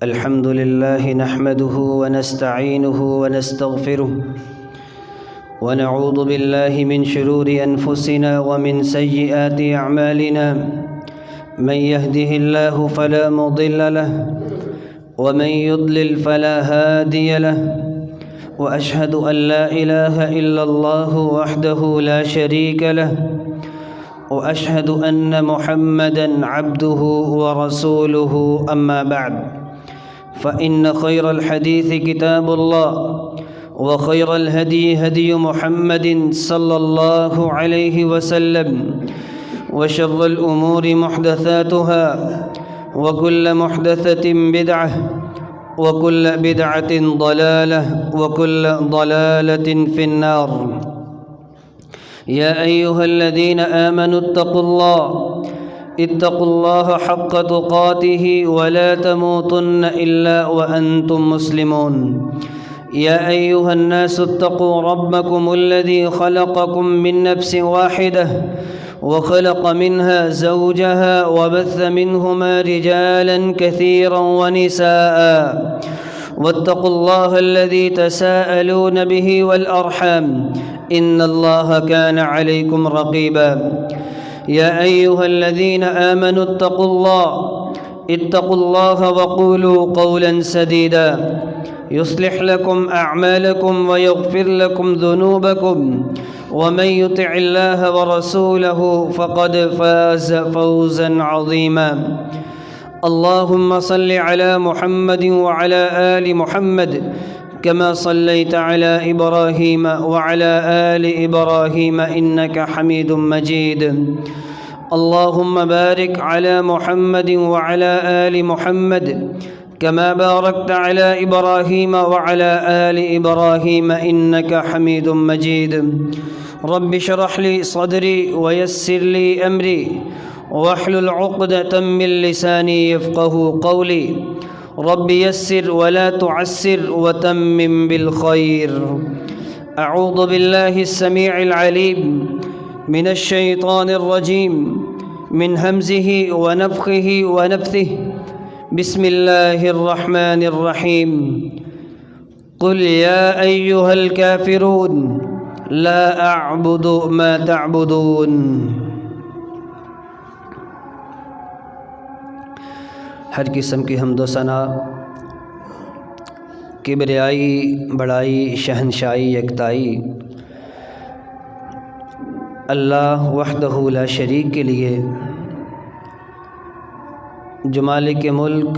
الحمد لله نحمده ونستعينه ونستغفره ونعوذ بالله من شرور أنفسنا ومن سيئات أعمالنا. من يهده الله فلا مضل له ومن يضلل فلا هادي له، وأشهد أن لا إله إلا الله وحده لا شريك له، وأشهد أن محمدًا عبده ورسوله. أما بعد، فإن خير الحديث كتاب الله، وخير الهدي هدي محمد صلى الله عليه وسلم، وشر الأمور محدثاتها، وكل محدثة بدعة، وكل بدعة ضلالة، وكل ضلالة في النار. يا أيها الذين آمنوا اتقوا الله حق تقاته ولا تموتن إلا وأنتم مسلمون. يا أيها الناس اتقوا ربكم الذي خلقكم من نفس واحدة وخلق منها زوجها وبث منهما رجالا كثيرا ونساء، واتقوا الله الذي تساءلون به والأرحام، إن الله كان عليكم رقيبا. يا أيها الذين آمنوا اتقوا الله وقولوا قولا سديدا يصلح لكم أعمالكم ويغفر لكم ذنوبكم، ومن يطع الله ورسوله فقد فاز فوزا عظيما. اللهم صل على محمد وعلى آل محمد كما صليت على إبراهيم وعلى آل إبراهيم إنك حميد مجيد. اللهم بارك على محمد وعلى آل محمد كما باركت على إبراهيم وعلى آل إبراهيم إنك حميد مجيد. رب اشرح لي صدري ويسر لي أمري واحلل عقدة من لساني يفقه قولي. رب يسر ولا تعسر وتمم بالخير. أعوذ بالله السميع العليم من الشيطان الرجيم، من همزه ونفخه ونفثه. بسم الله الرحمن الرحيم. قل يا أيها الكافرون لا أعبد ما تعبدون. ہر قسم کی حمد و ثنا، کبریائی، بڑائی، شہنشائی، یکتائی اللہ وحدہ لا شریک کے لیے، جو مالک ملک،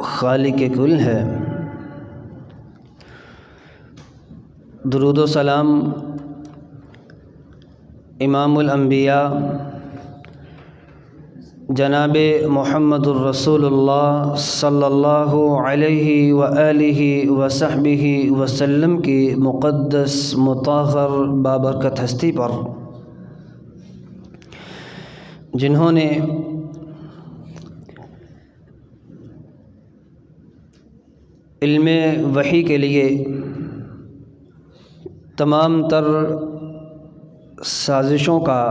خالق کل ہے. درود و سلام امام الانبیاء جناب محمد الرسول اللہ صلی اللہ علیہ وآلہ وصحبہ وسلم کی مقدس مطہر بابرکت ہستی پر، جنہوں نے علم وحی کے لیے تمام تر سازشوں کا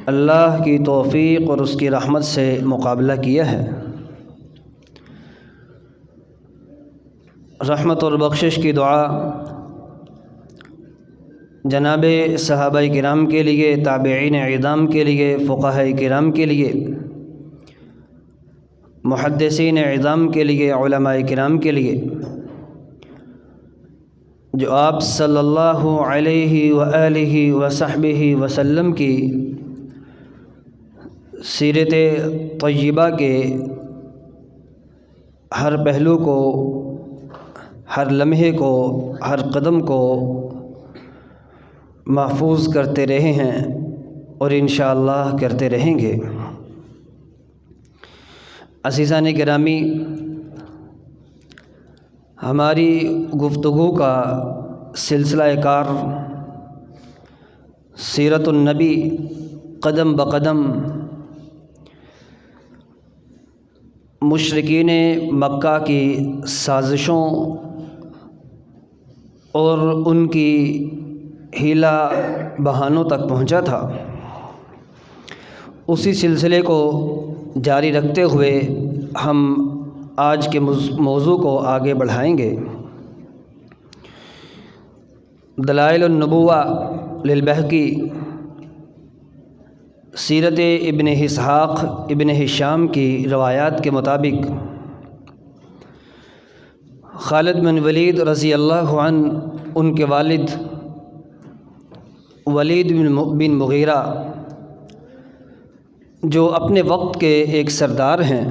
اللہ کی توفیق اور اس کی رحمت سے مقابلہ کیا ہے. رحمت اور بخشش کی دعا جناب صحابہ کرام کے لیے، تابعین اعظام کے لیے، فقہاء کرام کے لیے، محدثین اعظام کے لیے، علماء کرام کے لیے، جو آپ صلی اللہ علیہ وآلہ وصحبہ وسلم کی سیرت طیبہ کے ہر پہلو کو، ہر لمحے کو، ہر قدم کو محفوظ کرتے رہے ہیں اور انشاءاللہ کرتے رہیں گے. عزیزان گرامی، ہماری گفتگو کا سلسلہ کار سیرت النبی قدم بقدم مشرکین مکہ کی سازشوں اور ان کی حیلہ بہانوں تک پہنچا تھا. اسی سلسلے کو جاری رکھتے ہوئے ہم آج کے موضوع کو آگے بڑھائیں گے۔ دلائل النبوہ للبہقی سیرت ابن اسحاق ابن ہشام کی روایات کے مطابق خالد بن ولید رضی اللہ عنہ ان کے والد ولید بن مغیرہ جو اپنے وقت کے ایک سردار ہیں،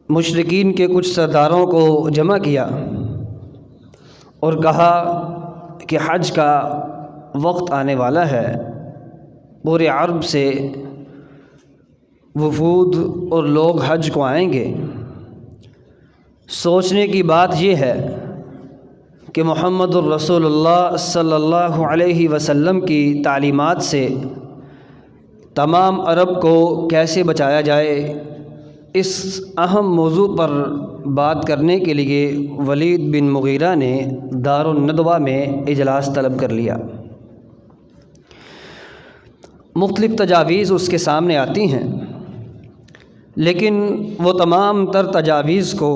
مشرکین کے کچھ سرداروں کو جمع کیا اور کہا کہ حج کا وقت آنے والا ہے، پورے عرب سے وفود اور لوگ حج کو آئیں گے۔ سوچنے کی بات یہ ہے کہ محمد الرسول اللہ صلی اللہ علیہ وسلم کی تعلیمات سے تمام عرب کو کیسے بچایا جائے۔ اس اہم موضوع پر بات کرنے کے لیے ولید بن مغیرہ نے دار الندوہ میں اجلاس طلب کر لیا۔ مختلف تجاویز اس کے سامنے آتی ہیں، لیکن وہ تمام تر تجاویز کو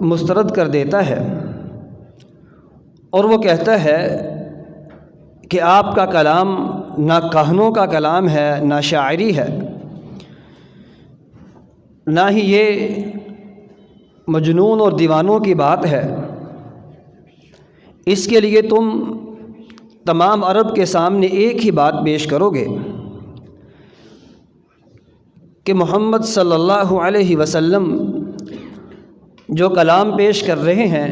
مسترد کر دیتا ہے اور وہ کہتا ہے کہ آپ کا کلام نہ کہنوں کا کلام ہے، نہ شاعری ہے، نہ ہی یہ مجنون اور دیوانوں کی بات ہے۔ اس کے لیے تم تمام عرب کے سامنے ایک ہی بات پیش کرو گے کہ محمد صلی اللہ علیہ وسلم جو کلام پیش کر رہے ہیں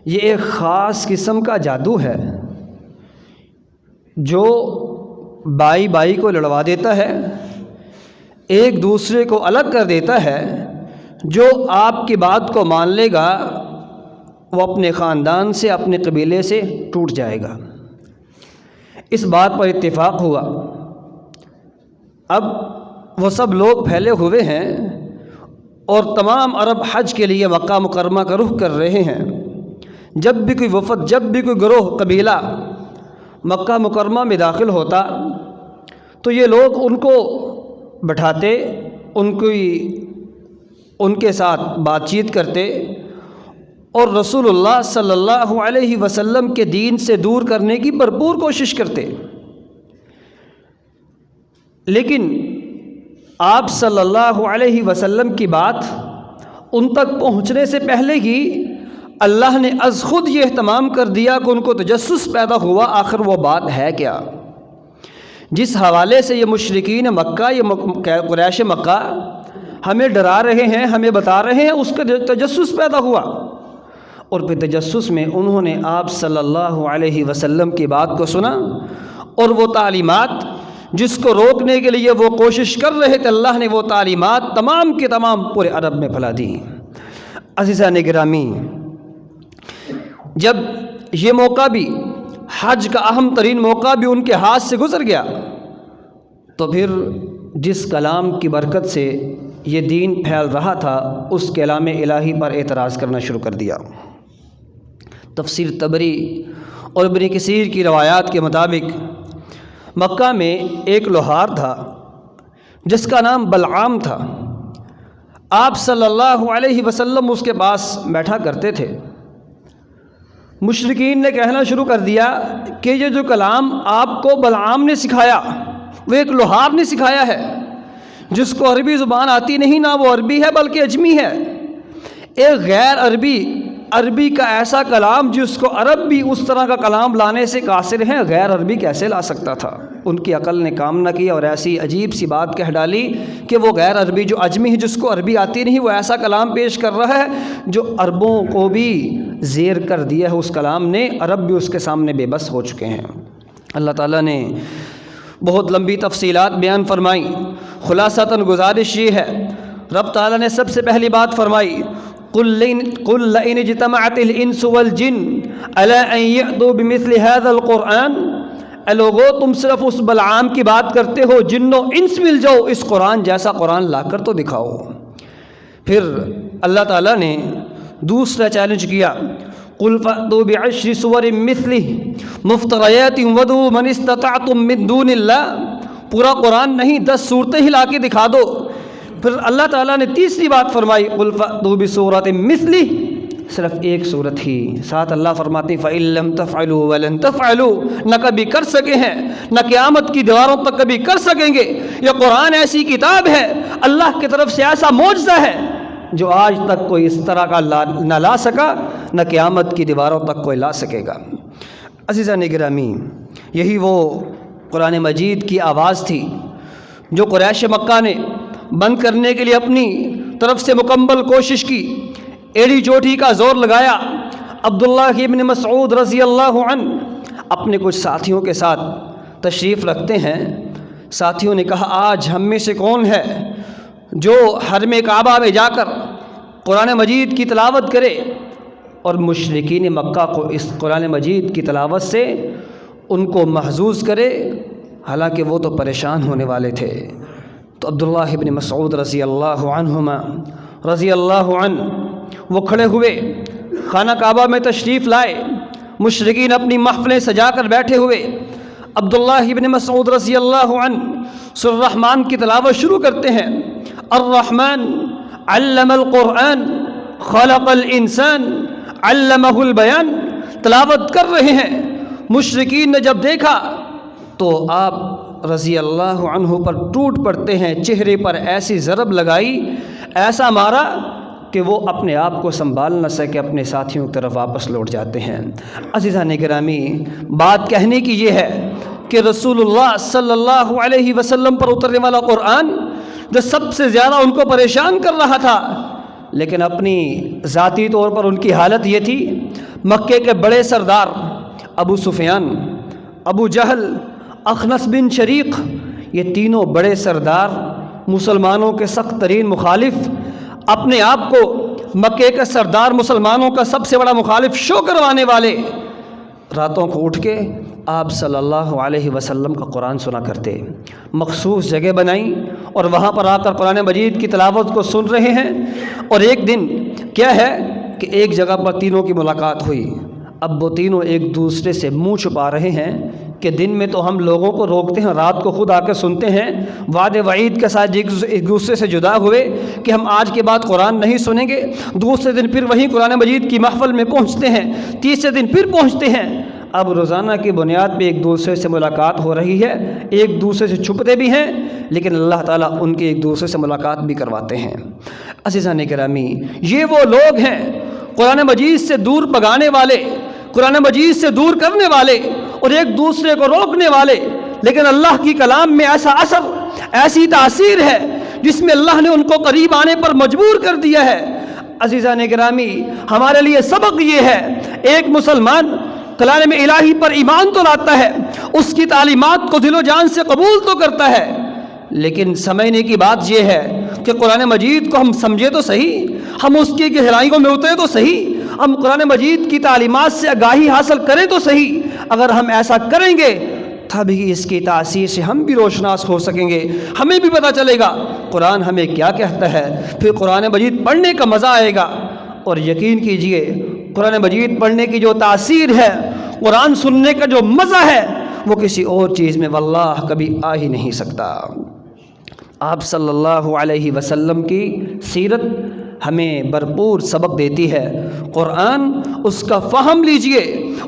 یہ ایک خاص قسم کا جادو ہے جو بائی بائی کو لڑوا دیتا ہے، ایک دوسرے کو الگ کر دیتا ہے۔ جو آپ کی بات کو مان لے گا وہ اپنے خاندان سے، اپنے قبیلے سے ٹوٹ جائے گا۔ اس بات پر اتفاق ہوا۔ اب وہ سب لوگ پھیلے ہوئے ہیں اور تمام عرب حج کے لیے مکہ مکرمہ کا رخ کر رہے ہیں۔ جب بھی کوئی وفد، جب بھی کوئی گروہ، قبیلہ مکہ مکرمہ میں داخل ہوتا تو یہ لوگ ان کو بٹھاتے، ان کے ساتھ بات چیت کرتے اور رسول اللہ صلی اللہ علیہ وسلم کے دین سے دور کرنے کی بھرپور کوشش کرتے۔ لیکن آپ صلی اللہ علیہ وسلم کی بات ان تک پہنچنے سے پہلے ہی اللہ نے از خود یہ اہتمام کر دیا کہ ان کو تجسس پیدا ہوا، آخر وہ بات ہے کیا؟ جس حوالے سے یہ مشرکین مکہ، یہ قریش مکہ ہمیں ڈرا رہے ہیں، ہمیں بتا رہے ہیں، اس کا تجسس پیدا ہوا۔ اور پھر تجسس میں انہوں نے آپ صلی اللہ علیہ وسلم کی بات کو سنا اور وہ تعلیمات جس کو روکنے کے لیے وہ کوشش کر رہے تھے، اللہ نے وہ تعلیمات تمام کے تمام پورے عرب میں پھیلا دی۔ عزیزان گرامی، جب یہ موقع بھی، حج کا اہم ترین موقع بھی ان کے ہاتھ سے گزر گیا تو پھر جس کلام کی برکت سے یہ دین پھیل رہا تھا اس کلام الہی پر اعتراض کرنا شروع کر دیا۔ تفسیر طبری اور ابن کثیر کی روایات کے مطابق مکہ میں ایک لوہار تھا جس کا نام بلعام تھا۔ آپ صلی اللہ علیہ وسلم اس کے پاس بیٹھا کرتے تھے۔ مشرکین نے کہنا شروع کر دیا کہ یہ جو کلام آپ کو بلعام نے سکھایا وہ ایک لوہار نے سکھایا ہے جس کو عربی زبان آتی نہیں، نہ وہ عربی ہے بلکہ اجمی ہے۔ ایک غیر عربی کا ایسا کلام جس کو عرب بھی اس طرح کا کلام لانے سے قاصر ہیں، غیر عربی کیسے لا سکتا تھا؟ ان کی عقل نے کام نہ کیا اور ایسی عجیب سی بات کہہ ڈالی کہ وہ غیر عربی جو اجمی ہے، جس کو عربی آتی نہیں، وہ ایسا کلام پیش کر رہا ہے جو عربوں کو بھی زیر کر دیا ہے اس کلام نے، عرب بھی اس کے سامنے بے بس ہو چکے ہیں۔ اللہ تعالیٰ نے بہت لمبی تفصیلات بیان فرمائیں، خلاصتاً گزارش یہ ہے، رب تعالیٰ نے سب سے پہلی بات فرمائی قل لئن اجتمعت الانس والجن على ان يأتوا بمثل هذا القرآن، اے لوگو تم صرف اس بلعام کی بات کرتے ہو، جنوں انس مل جاؤ، اس قرآن جیسا قرآن لا کر تو دکھاؤ۔ پھر اللہ تعالیٰ نے دوسرا چیلنج کیا قل فأتوا بعشر سور مثله مفتریات وادعوا من استطعتم من دون اللہ پورا قرآن نہیں 10 صورتیں ہی لا کے دکھا دو۔ پھر اللہ تعالیٰ نے تیسری بات فرمائی قُلْ فَأْتُوا بِسُورَةٍ مِثْلِهِ، صرف ایک صورت ہی۔ ساتھ اللہ فرماتے ہیں فَإِن لَّمْ تَفْعَلُوا وَلَن تَفْعَلُوا، نہ کبھی کر سکے ہیں نہ قیامت کی دیواروں تک کبھی کر سکیں گے۔ یہ قرآن ایسی کتاب ہے، اللہ کی طرف سے ایسا معجزہ ہے جو آج تک کوئی اس طرح کا نہ لا سکا، نہ قیامت کی دیواروں تک کوئی لا سکے گا۔ عزیزان گرامی، یہی وہ قرآن مجید کی آواز تھی جو قریش مکہ نے بند کرنے کے لیے اپنی طرف سے مکمل کوشش کی، ایڑی چوٹی کا زور لگایا۔ عبداللہ ابن مسعود رضی اللہ عنہ اپنے کچھ ساتھیوں کے ساتھ تشریف رکھتے ہیں۔ ساتھیوں نے کہا آج ہم میں سے کون ہے جو حرم کعبہ میں جا کر قرآن مجید کی تلاوت کرے اور مشرکین مکہ کو اس قرآن مجید کی تلاوت سے ان کو محظوظ کرے، حالانکہ وہ تو پریشان ہونے والے تھے۔ تو عبداللہ ابن مسعود رضی اللہ عنہ وہ کھڑے ہوئے، خانہ کعبہ میں تشریف لائے، مشرکین اپنی محفلیں سجا کر بیٹھے ہوئے۔ عبداللہ ابن مسعود رضی اللہ عنہ سورہ الرحمن کی تلاوت شروع کرتے ہیں۔ الرحمن علم القرآن خلق الانسان علمہ البیان، تلاوت کر رہے ہیں۔ مشرکین نے جب دیکھا تو آپ رضی اللہ عنہ پر ٹوٹ پڑتے ہیں، چہرے پر ایسی ضرب لگائی، ایسا مارا کہ وہ اپنے آپ کو سنبھال نہ سکے، اپنے ساتھیوں کی طرف واپس لوٹ جاتے ہیں۔ عزیزان گرامی، بات کہنے کی یہ ہے کہ رسول اللہ صلی اللہ علیہ وسلم پر اترنے والا قرآن جو سب سے زیادہ ان کو پریشان کر رہا تھا، لیکن اپنی ذاتی طور پر ان کی حالت یہ تھی، مکے کے بڑے سردار ابو سفیان، ابو جہل، اخنس بن شریق، یہ تینوں بڑے سردار مسلمانوں کے سخت ترین مخالف، اپنے آپ کو مکے کے سردار مسلمانوں کا سب سے بڑا مخالف شو کروانے والے، راتوں کو اٹھ کے آپ صلی اللہ علیہ وسلم کا قرآن سنا کرتے، مخصوص جگہ بنائیں اور وہاں پر آ کر قرآن مجید کی تلاوت کو سن رہے ہیں۔ اور ایک دن کیا ہے کہ ایک جگہ پر تینوں کی ملاقات ہوئی۔ اب وہ تینوں ایک دوسرے سے منہ چھپا رہے ہیں کہ دن میں تو ہم لوگوں کو روکتے ہیں، رات کو خود آ کے سنتے ہیں، وعد وعید کے ساتھ ایک دوسرے سے جدا ہوئے کہ ہم آج کے بعد قرآن نہیں سنیں گے۔ دوسرے دن پھر وہیں قرآن مجید کی محفل میں پہنچتے ہیں، تیسرے دن پھر پہنچتے ہیں۔ اب روزانہ کی بنیاد پہ ایک دوسرے سے ملاقات ہو رہی ہے، ایک دوسرے سے چھپتے بھی ہیں، لیکن اللہ تعالیٰ ان کے ایک دوسرے سے ملاقات بھی کرواتے ہیں۔ عزیزان گرامی، یہ وہ لوگ ہیں قرآن مجید سے دور بھگانے والے، قرآن مجید سے دور کرنے والے اور ایک دوسرے کو روکنے والے، لیکن اللہ کی کلام میں ایسا اثر، ایسی تاثیر ہے جس میں اللہ نے ان کو قریب آنے پر مجبور کر دیا ہے۔ عزیزان گرامی، ہمارے لیے سبق یہ ہے، ایک مسلمان کلام الہی پر ایمان تو لاتا ہے، اس کی تعلیمات کو دل و جان سے قبول تو کرتا ہے، لیکن سمجھنے کی بات یہ ہے کہ قرآن مجید کو ہم سمجھے تو صحیح، ہم اس کی گہرائیوں میں اترے تو صحیح، ہم قرآن مجید کی تعلیمات سے آگاہی حاصل کریں تو صحیح۔ اگر ہم ایسا کریں گے تبھی اس کی تاثیر سے ہم بھی روشناس ہو سکیں گے، ہمیں بھی پتہ چلے گا قرآن ہمیں کیا کہتا ہے، پھر قرآن مجید پڑھنے کا مزہ آئے گا۔ اور یقین کیجئے قرآن مجید پڑھنے کی جو تاثیر ہے، قرآن سننے کا جو مزہ ہے، وہ کسی اور چیز میں واللہ کبھی آ ہی نہیں سکتا۔ آپ صلی اللہ علیہ وسلم کی سیرت ہمیں بھرپور سبق دیتی ہے۔ قرآن اس کا فہم لیجئے،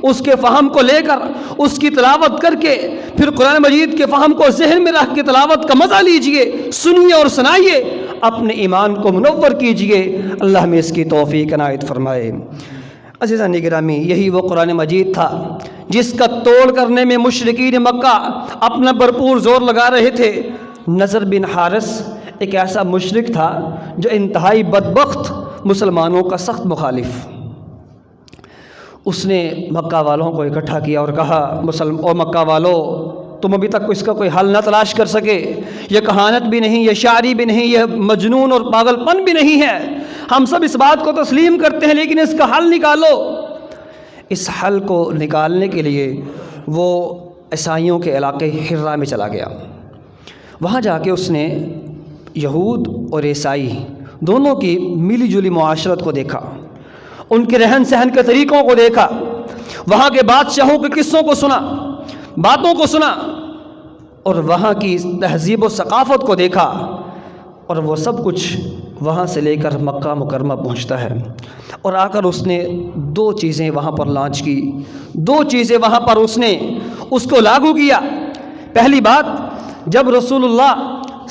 اس کے فہم کو لے کر اس کی تلاوت کر کے پھر قرآن مجید کے فہم کو ذہن میں رکھ کے تلاوت کا مزہ لیجئے، سنیے اور سنائیے، اپنے ایمان کو منور کیجئے۔ اللہ ہمیں اس کی توفیق عنایت فرمائے۔ عزیزان گرامی، یہی وہ قرآن مجید تھا جس کا توڑ کرنے میں مشرکین مکہ اپنا بھرپور زور لگا رہے تھے۔ نضر بن حارث ایک ایسا مشرک تھا جو انتہائی بدبخت مسلمانوں کا سخت مخالف۔ اس نے مکہ والوں کو اکٹھا کیا اور کہا، او مکہ والو، تم ابھی تک اس کا کوئی حل نہ تلاش کر سکے، یہ کہانت بھی نہیں، یہ شاعری بھی نہیں، یہ مجنون اور پاگل پن بھی نہیں ہے، ہم سب اس بات کو تسلیم کرتے ہیں، لیکن اس کا حل نکالو۔ اس حل کو نکالنے کے لیے وہ عیسائیوں کے علاقے حرہ میں چلا گیا۔ وہاں جا کے اس نے یہود اور عیسائی دونوں کی ملی جلی معاشرت کو دیکھا، ان کے رہن سہن کے طریقوں کو دیکھا، وہاں کے بادشاہوں کے قصوں کو سنا، باتوں کو سنا۔ اور وہاں کی تہذیب و ثقافت کو دیکھا، اور وہ سب کچھ وہاں سے لے کر مکہ مکرمہ پہنچتا ہے، اور آ کر اس نے 2 چیزیں وہاں پر لانچ کی، 2 چیزیں وہاں پر اس نے اس کو لاگو کیا۔ پہلی بات، جب رسول اللہ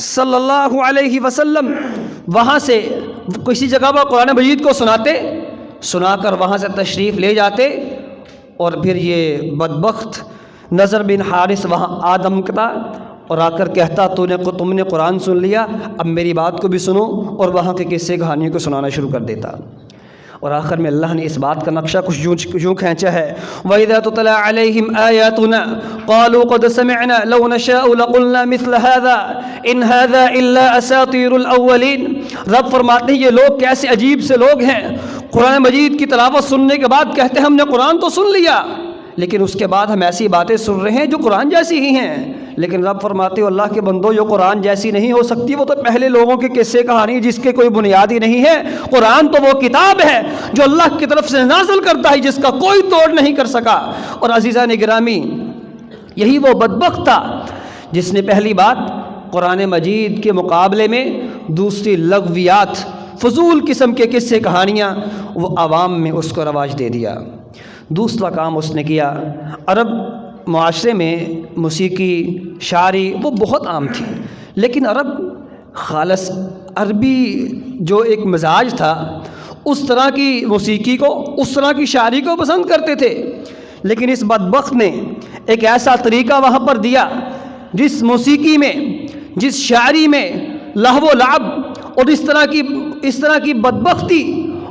صلی اللہ علیہ وسلم وہاں سے کسی جگہ پر قرآن مجید کو سنا کر وہاں سے تشریف لے جاتے، اور پھر یہ بدبخت نضر بن حارث وہاں آدمکتا اور آ کر کہتا تم نے قرآن سن لیا، اب میری بات کو بھی سنو، اور وہاں کے قصے کہانیوں کو سنانا شروع کر دیتا۔ اور آخر میں اللہ نے اس بات کا نقشہ کچھ یوں کھینچا ہے، وَإِذَا تُتْلَىٰ عَلَيْهِمْ آيَاتُنَا قَالُوا قَدْ سَمِعْنَا لَوْ نَشَاءُ لَقُلْنَا مِثْلَ هَٰذَا إِنْ هَٰذَا إِلَّا أَسَاطِيرُ الْأَوَّلِينَ۔ رب فرماتے ہیں یہ لوگ کیسے عجیب سے لوگ ہیں، قرآن مجید کی تلاوت سننے کے بعد کہتے ہیں ہم نے قرآن تو سن لیا، لیکن اس کے بعد ہم ایسی باتیں سن رہے ہیں جو قرآن جیسی ہی ہیں۔ لیکن رب فرماتے ہو اللہ کے بندو، جو قرآن جیسی نہیں ہو سکتی وہ تو پہلے لوگوں کے قصے کہانی جس کے کوئی بنیاد ہی نہیں ہے۔ قرآن تو وہ کتاب ہے جو اللہ کی طرف سے نازل کرتا ہے، جس کا کوئی توڑ نہیں کر سکا۔ اور عزیزان گرامی، یہی وہ بدبخت تھا جس نے پہلی بات قرآن مجید کے مقابلے میں دوسری لغویات، فضول قسم کے قصے کہانیاں وہ عوام میں اس کو رواج دے دیا۔ دوسرا کام اس نے کیا، عرب معاشرے میں موسیقی، شاعری وہ بہت عام تھی، لیکن عرب خالص عربی جو ایک مزاج تھا اس طرح کی موسیقی کو، اس طرح کی شاعری کو پسند کرتے تھے۔ لیکن اس بدبخت نے ایک ایسا طریقہ وہاں پر دیا جس موسیقی میں، جس شاعری میں لہو و لعب اور اس طرح کی بدبختی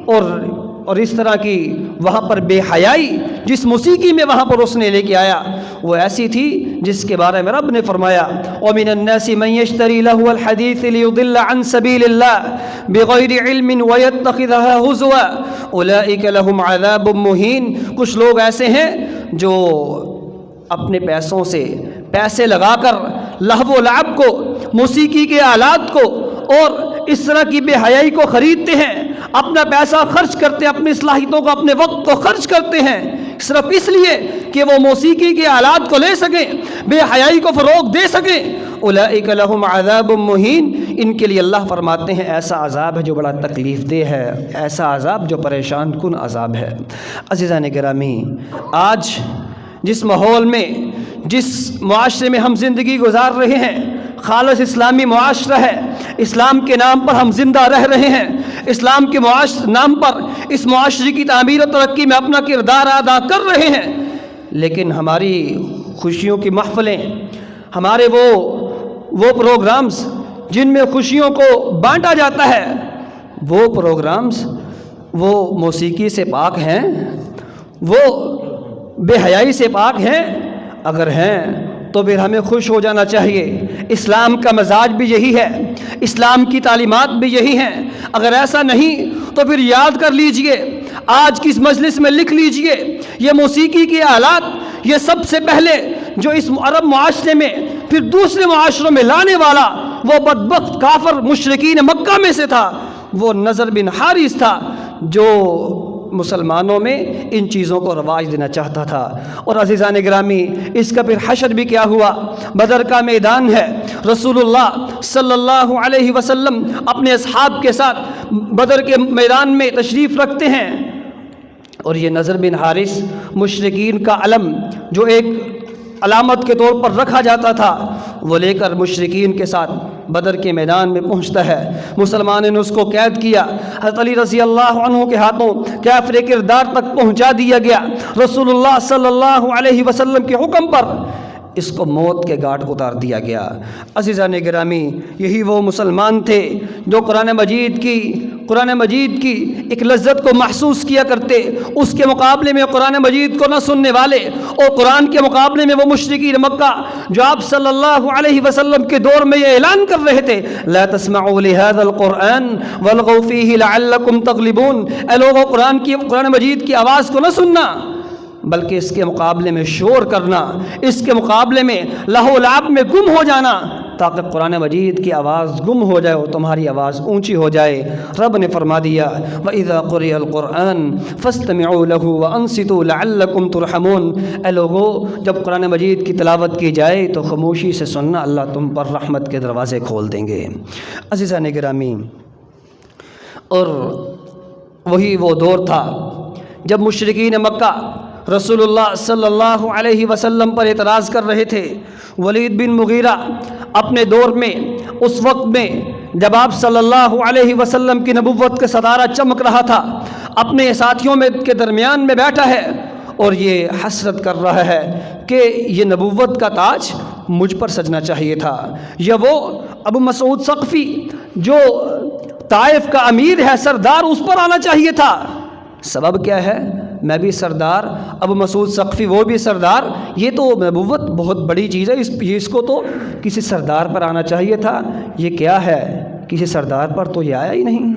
اور اس طرح کی وہاں پر بے حیائی جس موسیقی میں وہاں پر اس نے لے کے آیا، وہ ایسی تھی جس کے بارے میں رب نے فرمایا وَمِنَ النَّاسِ مَن يَشْتَرِي لَهْوَ الْحَدِيثِ لِيُضِلَّ عَن سَبِيلِ اللَّهِ بِغَيْرِ عِلْمٍ وَيَتَّخِذَهَا هُزُوًا أُولَٰئِكَ لَهُمْ عَذَابٌ مُّهِينٌ۔ کچھ لوگ ایسے ہیں جو اپنے پیسوں سے پیسے لگا کر لہو و لعب کو، موسیقی کے آلات کو اور اس طرح کی بے حیائی کو خریدتے ہیں، اپنا پیسہ خرچ کرتے ہیں، اپنی صلاحیتوں کو، اپنے وقت کو خرچ کرتے ہیں صرف اس لیے کہ وہ موسیقی کے آلات کو لے سکیں، بے حیائی کو فروغ دے سکیں۔ اولئک لہم عذاب مہین، ان کے لیے اللہ فرماتے ہیں ایسا عذاب ہے جو بڑا تکلیف دہ ہے، ایسا عذاب جو پریشان کن عذاب ہے۔ عزیزان گرامی، آج جس ماحول میں، جس معاشرے میں ہم زندگی گزار رہے ہیں، خالص اسلامی معاشرہ ہے، اسلام کے نام پر ہم زندہ رہ رہے ہیں، اسلام کے نام پر اس معاشرے کی تعمیر و ترقی میں اپنا کردار ادا کر رہے ہیں، لیکن ہماری خوشیوں کی محفلیں، ہمارے وہ پروگرامز جن میں خوشیوں کو بانٹا جاتا ہے، وہ پروگرامز وہ موسیقی سے پاک ہیں، وہ بے حیائی سے پاک ہیں؟ اگر ہیں تو پھر ہمیں خوش ہو جانا چاہیے۔ اسلام کا مزاج بھی یہی ہے، اسلام کی تعلیمات بھی یہی ہیں۔ اگر ایسا نہیں تو پھر یاد کر لیجئے، آج کی اس مجلس میں لکھ لیجئے، یہ موسیقی کے آلات یہ سب سے پہلے جو اس عرب معاشرے میں پھر دوسرے معاشروں میں لانے والا وہ بدبخت کافر مشرکین مکہ میں سے تھا، وہ نضر بن حارث تھا جو مسلمانوں میں ان چیزوں کو رواج دینا چاہتا تھا۔ اور عزیزان گرامی، اس کا پھر حشر بھی کیا ہوا؟ بدر کا میدان ہے، رسول اللہ صلی اللہ علیہ وسلم اپنے اصحاب کے ساتھ بدر کے میدان میں تشریف رکھتے ہیں، اور یہ نضر بن حارث مشرکین کا علم جو ایک علامت کے طور پر رکھا جاتا تھا وہ لے کر مشرکین کے ساتھ بدر کے میدان میں پہنچتا ہے۔ مسلمانوں نے اس کو قید کیا، حضرت علی رضی اللہ عنہ کے ہاتھوں کافر کردار تک پہنچا دیا گیا۔ رسول اللہ صلی اللہ علیہ وسلم کے حکم پر اس کو موت کے گھاٹ اتار دیا گیا۔ عزیزان گرامی، یہی وہ مسلمان تھے جو قرآن مجید کی ایک لذت کو محسوس کیا کرتے، اس کے مقابلے میں قرآن مجید کو نہ سننے والے، اور قرآن کے مقابلے میں وہ مشرکین مکہ جو آپ صلی اللہ علیہ وسلم کے دور میں یہ اعلان کر رہے تھے لا تسمعوا لهذا القرآن والغوا فيه لعلكم تغلبون، اے لوگوں قرآن مجید کی آواز کو نہ سننا بلکہ اس کے مقابلے میں شور کرنا، اس کے مقابلے میں لہو لعب میں گم ہو جانا، تاکہ قرآن مجید کی آواز گم ہو جائے اور تمہاری آواز اونچی ہو جائے۔ رب نے فرما دیا وَإِذَا قُرِئَ الْقُرْآنُ فَاسْتَمِعُوا لَهُ وَأَنصِتُوا لَعَلَّكُمْ تُرْحَمُونَ۔ اے لوگو، جب قرآن مجید کی تلاوت کی جائے تو خاموشی سے سننا، اللہ تم پر رحمت کے دروازے کھول دیں گے۔ عزیزان گرامی، اور وہی وہ دور تھا جب مشرکین مکہ رسول اللہ صلی اللہ علیہ وسلم پر اعتراض کر رہے تھے۔ ولید بن مغیرہ اپنے دور میں، اس وقت میں جب آپ صلی اللہ علیہ وسلم کی نبوت کا ستارہ چمک رہا تھا، اپنے ساتھیوں میں کے درمیان میں بیٹھا ہے اور یہ حسرت کر رہا ہے کہ یہ نبوت کا تاج مجھ پر سجنا چاہیے تھا، یا وہ ابو مسعود ثقفی جو طائف کا امیر ہے، سردار، اس پر آنا چاہیے تھا۔ سبب کیا ہے؟ میں بھی سردار، ابو مسعود ثقفی وہ بھی سردار، یہ تو نبوت بہت بڑی چیز ہے، اس کو تو کسی سردار پر آنا چاہیے تھا۔ یہ کیا ہے؟ کسی سردار پر تو یہ آیا ہی نہیں۔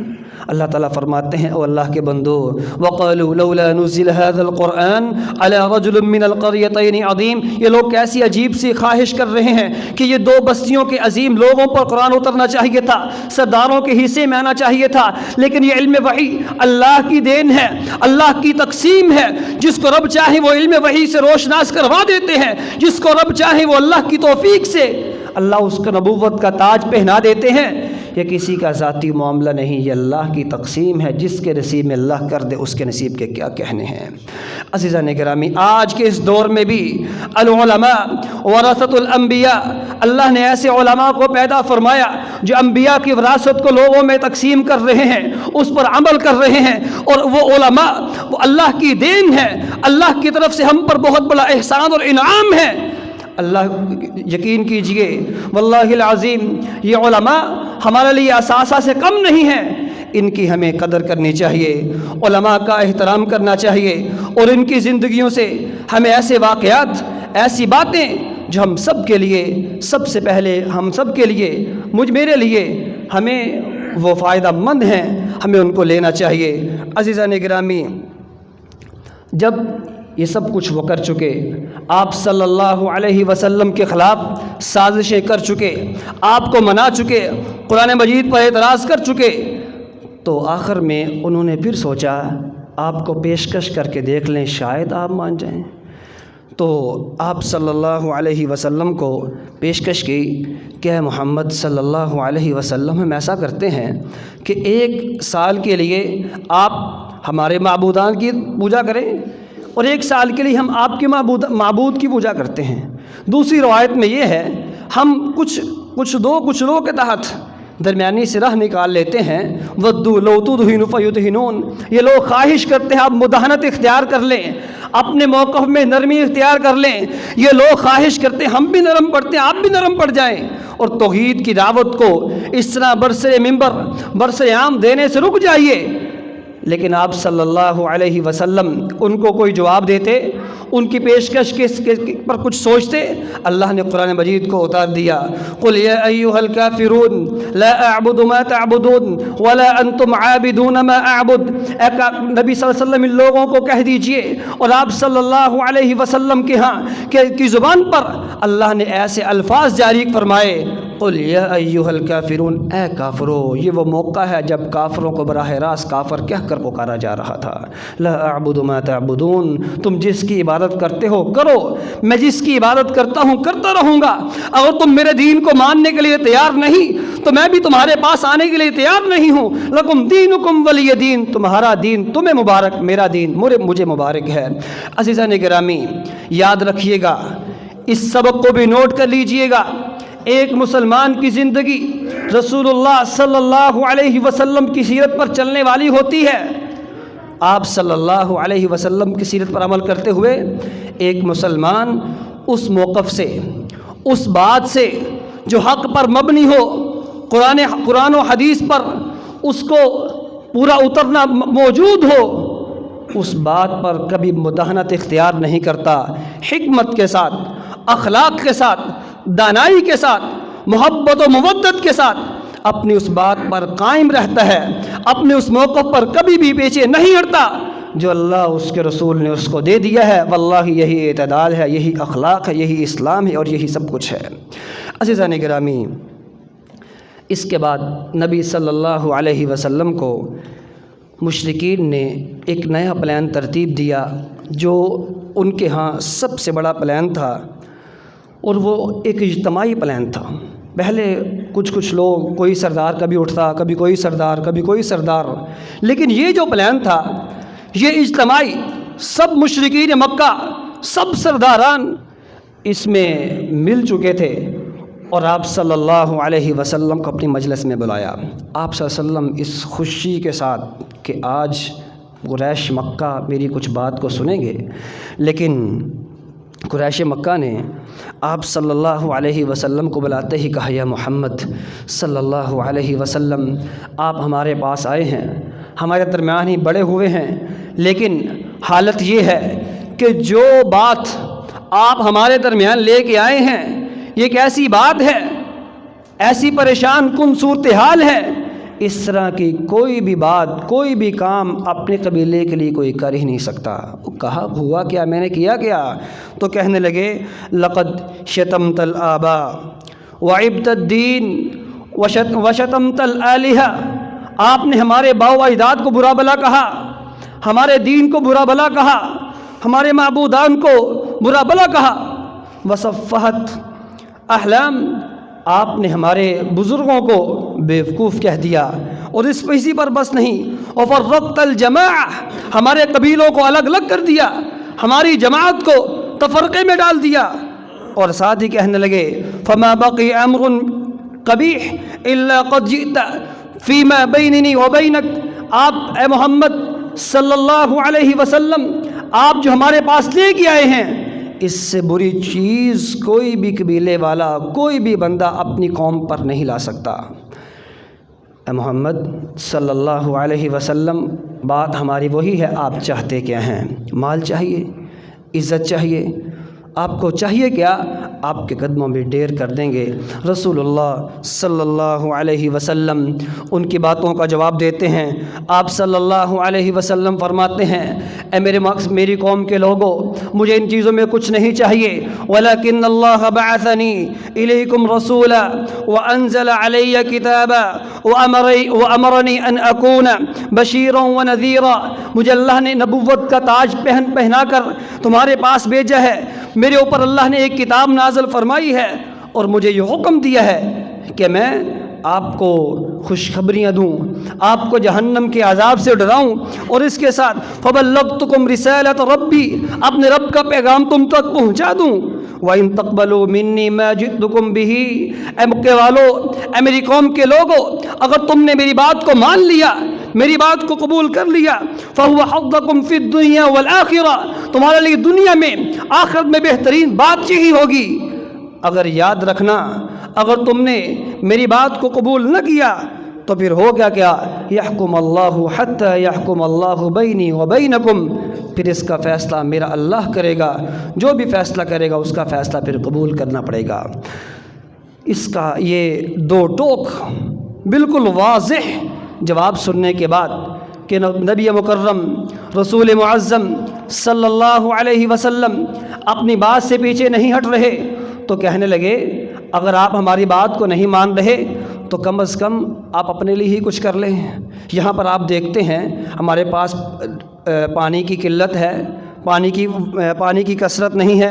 اللہ تعالیٰ فرماتے ہیں، او اللہ کے بندو، وَقَالُوا لَوْلَا نُزِّلَ هَذَا الْقُرْآنُ عَلَىٰ رَجُلٍ مِّنَ الْقَرْيَتَيْنِ عَظِيمٍ۔ یہ لوگ کیسی عجیب سی خواہش کر رہے ہیں کہ یہ دو بستیوں کے عظیم لوگوں پر قرآن اترنا چاہیے تھا، سرداروں کے حصے میں آنا چاہیے تھا، لیکن یہ علم وحی اللہ کی دین ہے، اللہ کی تقسیم ہے۔ جس کو رب چاہے وہ علم وحی سے روشناس کروا دیتے ہیں، جس کو رب چاہے وہ اللہ کی توفیق سے اللہ اس کو نبوت کا تاج پہنا دیتے ہیں۔ یہ کسی کا ذاتی معاملہ نہیں، یہ اللہ کی تقسیم ہے، جس کے نصیب میں اللہ کر دے اس کے نصیب کے کیا کہنے ہیں۔ عزیزان گرامی، آج کے اس دور میں بھی العلماء ورثۃ الانبیاء، اللہ نے ایسے علماء کو پیدا فرمایا جو انبیاء کی وراثت کو لوگوں میں تقسیم کر رہے ہیں، اس پر عمل کر رہے ہیں، اور وہ علماء وہ اللہ کی دین ہے، اللہ کی طرف سے ہم پر بہت بڑا احسان اور انعام ہے۔ اللہ یقین کیجئے، واللہ العظیم، یہ علماء ہمارے لیے اثاثہ سے کم نہیں ہیں، ان کی ہمیں قدر کرنی چاہیے، علماء کا احترام کرنا چاہیے، اور ان کی زندگیوں سے ہمیں ایسے واقعات، ایسی باتیں جو ہم سب کے لیے، سب سے پہلے ہم سب کے لیے، میرے لیے ہمیں وہ فائدہ مند ہیں، ہمیں ان کو لینا چاہیے۔ عزیزان گرامی، جب یہ سب کچھ وہ کر چکے، آپ صلی اللہ علیہ وسلم کے خلاف سازشیں کر چکے، آپ کو منا چکے، قرآن مجید پر اعتراض کر چکے، تو آخر میں انہوں نے پھر سوچا آپ کو پیشکش کر کے دیکھ لیں، شاید آپ مان جائیں۔ تو آپ صلی اللہ علیہ وسلم کو پیشکش کی کہ اے محمد صلی اللہ علیہ وسلم، ہم ایسا کرتے ہیں کہ 1 سال کے لیے آپ ہمارے معبودان کی پوجا کریں، اور 1 سال کے لیے ہم آپ کے معبود کی پوجا کرتے ہیں۔ دوسری روایت میں یہ ہے، ہم کچھ دو کے تحت درمیانی سے راہ نکال لیتے ہیں۔ وَدُّوا لَوْ تُدْهِنُ فَيُدْهِنُونَ، یہ لوگ خواہش کرتے ہیں آپ مداہنت اختیار کر لیں، اپنے موقف میں نرمی اختیار کر لیں۔ یہ لوگ خواہش کرتے ہیں ہم بھی نرم پڑتے ہیں، آپ بھی نرم پڑ جائیں، اور توحید کی دعوت کو اس طرح برسر ممبر، برسر عام دینے سے رک جائیے۔ لیکن آپ صلی اللہ علیہ وسلم ان کو کوئی جواب دیتے، ان کی پیشکش پر کچھ سوچتے؟ اللہ نے قرآن مجید کو اتار دیا، قُلْ يَا أَيُّهَا الْكَافِرُونَ لَا أَعْبُدُ مَا تَعْبُدُونَ وَلَا أَنْتُمْ عَابِدُونَ مَا أَعْبُدُ۔ نبی صلی اللہ علیہ وسلم ان لوگوں کو کہہ دیجئے، اور آپ صلی اللہ علیہ وسلم کے ہاں کی زبان پر اللہ نے ایسے الفاظ جاری فرمائے، قُلْ يَا أَيُّهَا الْكَافِرُونَ، اے کافرو۔ یہ وہ موقع ہے جب کافروں کو براہ راست کافر کہہ کر پکارا جا رہا تھا۔ لا اعبد ما تعبدون، تم جس کی عبادت کرتے ہو کرو، میں جس کی عبادت کرتا ہوں کرتا رہوں گا۔ اگر تم میرے دین کو ماننے کے لیے تیار نہیں تو میں بھی تمہارے پاس آنے کے لیے تیار نہیں ہوں۔ لکم دینکم ولی دین، تمہارا دین تمہیں مبارک، میرا دین مجھے مبارک ہے۔ عزیزان گرامی، یاد رکھیے گا، اس سبق کو بھی نوٹ کر لیجئے گا، ایک مسلمان کی زندگی رسول اللہ صلی اللہ علیہ وسلم کی سیرت پر چلنے والی ہوتی ہے۔ آپ صلی اللہ علیہ وسلم کی سیرت پر عمل کرتے ہوئے ایک مسلمان اس موقف سے، اس بات سے جو حق پر مبنی ہو، قرآن و حدیث پر اس کو پورا اترنا موجود ہو، اس بات پر کبھی مداہنت اختیار نہیں کرتا، حکمت کے ساتھ، اخلاق کے ساتھ، دانائی کے ساتھ، محبت و مودت کے ساتھ اپنی اس بات پر قائم رہتا ہے، اپنے اس موقف پر کبھی بھی پیچھے نہیں ہٹتا۔ جو اللہ اس کے رسول نے اس کو دے دیا ہے، واللہ یہی اعتدال ہے، یہی اخلاق ہے، یہی اسلام ہے اور یہی سب کچھ ہے۔ عزیزان گرامی، اس کے بعد نبی صلی اللہ علیہ وسلم کو مشرکین نے ایک نیا پلان ترتیب دیا جو ان کے ہاں سب سے بڑا پلان تھا، اور وہ ایک اجتماعی پلان تھا۔ پہلے کچھ لوگ، کوئی سردار کبھی اٹھتا، کبھی کوئی سردار، کبھی کوئی سردار، لیکن یہ جو پلان تھا یہ اجتماعی، سب مشرکین مکہ، سب سرداران اس میں مل چکے تھے، اور آپ صلی اللہ علیہ وسلم کو اپنی مجلس میں بلایا۔ آپ صلی اللہ علیہ وسلم اس خوشی کے ساتھ کہ آج قریش مکہ میری کچھ بات کو سنیں گے، لیکن قریش مکہ نے آپ صلی اللہ علیہ وسلم کو بلاتے ہی کہا، یا محمد صلی اللہ علیہ وسلم، آپ ہمارے پاس آئے ہیں، ہمارے درمیان ہی بڑے ہوئے ہیں، لیکن حالت یہ ہے کہ جو بات آپ ہمارے درمیان لے کے آئے ہیں یہ ایک ایسی بات ہے، ایسی پریشان کن صورتحال ہے، اس طرح کی کوئی بھی بات، کوئی بھی کام اپنے قبیلے کے لیے کوئی کر ہی نہیں سکتا۔ وہ کہا، ہوا کیا، میں نے کیا کیا؟ تو کہنے لگے، لقد شتمت الآباء وعبت الدین وشتمت الآلہہ، آپ نے ہمارے باؤ و اجداد کو برا بھلا کہا، ہمارے دین کو برا بھلا کہا، ہمارے معبودان کو برا بھلا کہا، وصفحت احلام، آپ نے ہمارے بزرگوں کو بیوقوف کہہ دیا، اور اسی پر بس نہیں، وفرقت الجماع، ہمارے قبیلوں کو الگ الگ کر دیا، ہماری جماعت کو تفرقے میں ڈال دیا، اور ساتھ ہی کہنے لگے، فما بقی امر قبیح الا قد جئت فیما بیننی وبینک، آپ اے محمد صلی اللہ علیہ وسلم، آپ جو ہمارے پاس لے کے آئے ہیں، اس سے بری چیز کوئی بھی قبیلے والا، کوئی بھی بندہ اپنی قوم پر نہیں لا سکتا۔ اے محمد صلی اللہ علیہ وسلم، بات ہماری وہی ہے، آپ چاہتے کیا ہیں؟ مال چاہیے، عزت چاہیے، آپ کو چاہیے کیا؟ آپ کے قدموں میں ڈیر کر دیں گے۔ رسول اللہ صلی اللہ علیہ وسلم ان کی باتوں کا جواب دیتے ہیں۔ آپ صلی اللہ علیہ وسلم فرماتے ہیں، اے میری قوم کے لوگوں، مجھے ان چیزوں میں کچھ نہیں چاہیے، ولیکن اللہ بعثنی الیکم رسولا وانزل علی کتابا وامرنی ان اکون بشیرا ونذیرا، مجھے اللہ نے نبوت کا تاج پہنا کر تمہارے پاس بھیجا ہے، میرے اوپر اللہ نے ایک کتاب نازل فرمائی ہے، اور مجھے یہ حکم دیا ہے کہ میں آپ کو خوشخبریاں دوں، آپ کو جہنم کے عذاب سے ڈراؤں، اور اس کے ساتھ فبلغتکم رسالۃ ربی، اپنے رب کا پیغام تم تک پہنچا دوں، وَإِن تَقْبَلُوا مِنِّي مَا جِئْتُكُمْ بِهِ، اے مکے والو، اے میری قوم کے لوگو، اگر تم نے میری بات کو مان لیا، میری بات کو قبول کر لیا، فَهُوَ حَظَّكُمْ فِي الدُّنْيَا وَالْآخِرَةِ، تمہارے لیے دنیا میں آخرت میں بہترین بات یہی ہوگی۔ اگر یاد رکھنا، اگر تم نے میری بات کو قبول نہ کیا تو پھر ہوگا کیا، یحکم اللہ حتی یحکم اللہ بینی و بینکم، پھر اس کا فیصلہ میرا اللہ کرے گا، جو بھی فیصلہ کرے گا اس کا فیصلہ پھر قبول کرنا پڑے گا۔ اس کا یہ دو ٹوک بالکل واضح جواب سننے کے بعد کہ نبی مکرم رسول معظم صلی اللہ علیہ وسلم اپنی بات سے پیچھے نہیں ہٹ رہے، تو کہنے لگے، اگر آپ ہماری بات کو نہیں مان رہے تو کم از کم آپ اپنے لیے ہی کچھ کر لیں۔ یہاں پر آپ دیکھتے ہیں ہمارے پاس پانی کی قلت ہے، پانی کی کثرت نہیں ہے،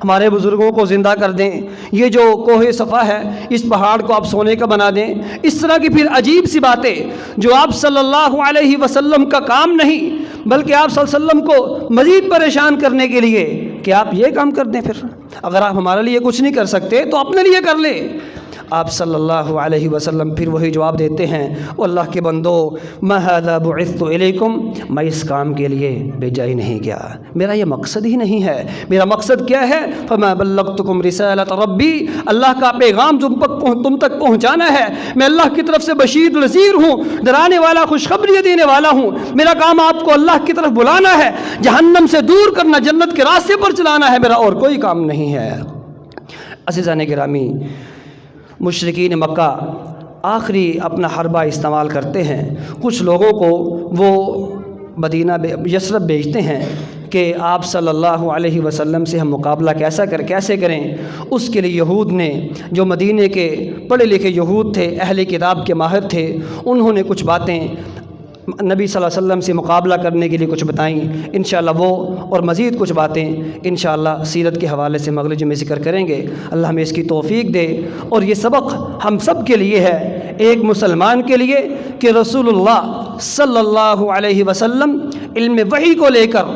ہمارے بزرگوں کو زندہ کر دیں، یہ جو کوہ صفا ہے اس پہاڑ کو آپ سونے کا بنا دیں، اس طرح کی پھر عجیب سی باتیں جو آپ صلی اللہ علیہ وسلم کا کام نہیں، بلکہ آپ صلی اللہ علیہ وسلم کو مزید پریشان کرنے کے لیے کہ آپ یہ کام کر دیں، پھر اگر آپ ہمارے لیے کچھ نہیں کر سکتے تو اپنے لیے کر لیں۔ آپ صلی اللہ علیہ وسلم پھر وہی جواب دیتے ہیں، اللہ کے بندو، ما ھذا بعثت الیکم، میں اس کام کے لیے بھیجا ہی نہیں گیا، میرا یہ مقصد ہی نہیں ہے۔ میرا مقصد کیا ہے؟ فما بلغتکم رسالۃ ربی، اللہ کا پیغام تم تک پہنچانا ہے۔ میں اللہ کی طرف سے بشیر نذیر ہوں، ڈرانے والا، خوشخبری دینے والا ہوں۔ میرا کام آپ کو اللہ کی طرف بلانا ہے، جہنم سے دور کرنا، جنت کے راستے پر چلانا ہے، میرا اور کوئی کام نہیں ہے۔ عزیزان گرامی، مشرکین مکہ آخری اپنا حربہ استعمال کرتے ہیں، کچھ لوگوں کو وہ مدینہ یثرب بھیجتے ہیں کہ آپ صلی اللہ علیہ وسلم سے ہم مقابلہ کیسے کریں۔ اس کے لیے یہود نے، جو مدینہ کے پڑھے لکھے یہود تھے، اہل کتاب کے ماہر تھے، انہوں نے کچھ باتیں نبی صلی اللہ علیہ وسلم سے مقابلہ کرنے کے لیے کچھ بتائیں۔ انشاءاللہ وہ اور مزید کچھ باتیں انشاءاللہ سیرت کے حوالے سے مغرب میں ذکر کریں گے۔ اللہ ہمیں اس کی توفیق دے، اور یہ سبق ہم سب کے لیے ہے، ایک مسلمان کے لیے، کہ رسول اللہ صلی اللہ علیہ وسلم علم وحی کو لے کر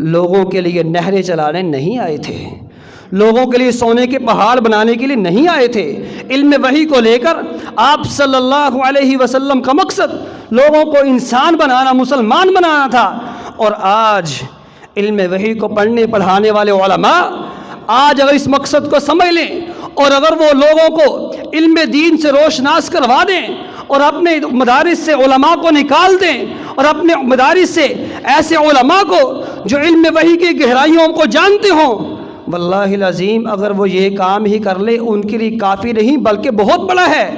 لوگوں کے لیے نہریں چلانے نہیں آئے تھے، لوگوں کے لیے سونے کے پہاڑ بنانے کے لیے نہیں آئے تھے۔ علم وحی کو لے کر آپ صلی اللہ علیہ وسلم کا مقصد لوگوں کو انسان بنانا، مسلمان بنانا تھا۔ اور آج علم وحی کو پڑھنے پڑھانے والے علماء آج اگر اس مقصد کو سمجھ لیں، اور اگر وہ لوگوں کو علم دین سے روشناس کروا دیں، اور اپنے مدارس سے علماء کو نکال دیں، اور اپنے مدارس سے ایسے علماء کو جو علم وحی کی گہرائیوں کو جانتے ہوں، واللہ العظیم اگر وہ یہ کام ہی کر لے، ان کے لیے کافی نہیں بلکہ بہت بڑا ہے۔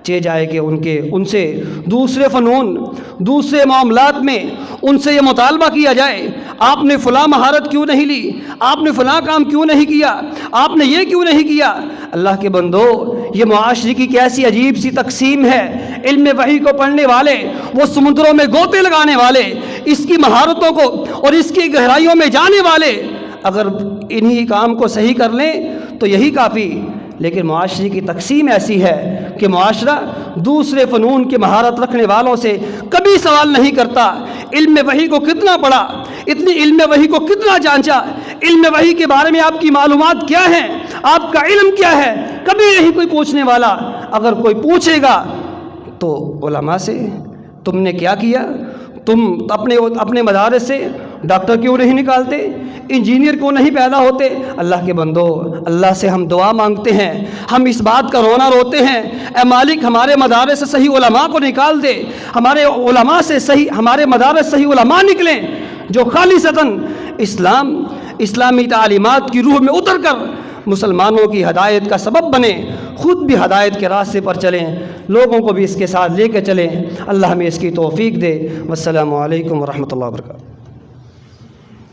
چاہے جائے کہ ان سے دوسرے فنون، دوسرے معاملات میں ان سے یہ مطالبہ کیا جائے، آپ نے فلاں مہارت کیوں نہیں لی، آپ نے فلاں کام کیوں نہیں کیا، آپ نے یہ کیوں نہیں کیا۔ اللہ کے بندو، یہ معاشرے کی کیسی عجیب سی تقسیم ہے۔ علم وحی کو پڑھنے والے، وہ سمندروں میں گوتے لگانے والے، اس کی مہارتوں کو اور اس کی گہرائیوں میں جانے والے، اگر انہی کام کو صحیح کر لیں تو یہی کافی۔ لیکن معاشرے کی تقسیم ایسی ہے کہ معاشرہ دوسرے فنون کی مہارت رکھنے والوں سے کبھی سوال نہیں کرتا، علم وحی کو کتنا پڑھا، اتنی علم وحی کو کتنا جانچا، علم وحی کے بارے میں آپ کی معلومات کیا ہیں، آپ کا علم کیا ہے، کبھی نہیں کوئی پوچھنے والا۔ اگر کوئی پوچھے گا تو علماء سے تم نے کیا کیا، تم اپنے مدارس سے ڈاکٹر کیوں نہیں نکالتے، انجینئر کیوں نہیں پیدا ہوتے۔ اللہ کے بندو، اللہ سے ہم دعا مانگتے ہیں، ہم اس بات کا رونا روتے ہیں، اے مالک ہمارے مدارس سے صحیح علماء کو نکال دے، ہمارے علماء سے صحیح، ہمارے مدارس صحیح علماء نکلیں جو خالصتاً اسلامی تعلیمات کی روح میں اتر کر مسلمانوں کی ہدایت کا سبب بنے، خود بھی ہدایت کے راستے پر چلیں، لوگوں کو بھی اس کے ساتھ لے کے چلیں۔ اللہ ہمیں اس کی توفیق دے۔ والسلام علیکم ورحمۃ اللہ وبرکاتہ۔